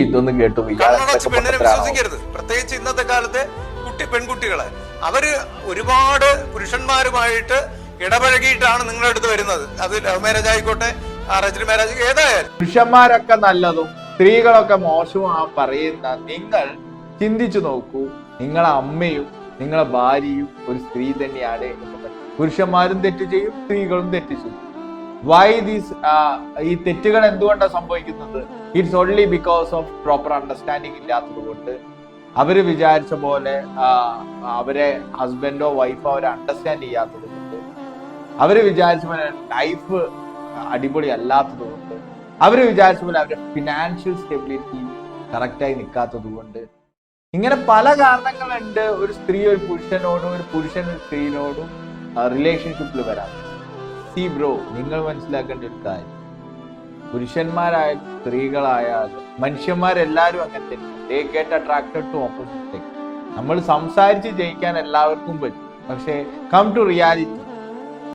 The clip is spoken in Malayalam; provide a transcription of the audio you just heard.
ഇതൊന്നും കേട്ടു കണ്ണടച്ച് പെണ്ണിനെ വിശ്വസിക്കരുത്. പ്രത്യേകിച്ച് ഇന്നത്തെ കാലത്തെ പെൺകുട്ടികളെ അവര് ഒരുപാട് പുരുഷന്മാരുമായിട്ട് ഇടപഴകിയിട്ടാണ് നിങ്ങളുടെ അടുത്ത് വരുന്നത്. അത് ലവ് മാരേജ് ആയിക്കോട്ടെ, അറേഞ്ച്ഡ് മാരേജ്, ഏതായാലും. പുരുഷന്മാരൊക്കെ നല്ലതും സ്ത്രീകളൊക്കെ മോശവും പറയുന്ന നിങ്ങൾ ചിന്തിച്ചു നോക്കൂ. നിങ്ങളെ അമ്മയും നിങ്ങളെ ഭാര്യയും ഒരു സ്ത്രീ തന്നെയാണ്. പുരുഷന്മാരും തെറ്റ് ചെയ്യും, സ്ത്രീകളും തെറ്റ് ചെയ്യും. വൈ ദീസ് ഈ തെറ്റുകൾ എന്തുകൊണ്ടാണ് സംഭവിക്കുന്നത്? It's only because of proper understanding ഇല്ലാത്തത് കൊണ്ട്. അവര് വിചാരിച്ച പോലെ അവരെ ഹസ്ബൻഡോ വൈഫോ അവരെ അണ്ടർസ്റ്റാൻഡ് ചെയ്യാത്തത് കൊണ്ട്, അവര് വിചാരിച്ച പോലെ ലൈഫ് അടിപൊളി അല്ലാത്തത് കൊണ്ട്, അവര് വിചാരിച്ച പോലെ അവരുടെ ഫിനാൻഷ്യൽ സ്റ്റെബിലിറ്റി കറക്റ്റായി നിൽക്കാത്തത് കൊണ്ട്, ഇങ്ങനെ പല കാരണങ്ങളുണ്ട് ഒരു സ്ത്രീ ഒരു പുരുഷനോടും ഒരു പുരുഷൻ ഒരു സ്ത്രീയോടും റിലേഷൻഷിപ്പിൽ വരാം. സീ ബ്രോ, നിങ്ങൾ മനസ്സിലാക്കേണ്ട ഒരു കാര്യം, പുരുഷന്മാരായാലും സ്ത്രീകളായാലും മനുഷ്യന്മാരെല്ലാരും അങ്ങനെ തന്നെ. They get attracted to opposite sex. നമ്മൾ സംസാരിച്ച് ജയിക്കാൻ എല്ലാവർക്കും പറ്റും, പക്ഷേ കം ടു റിയാലിറ്റി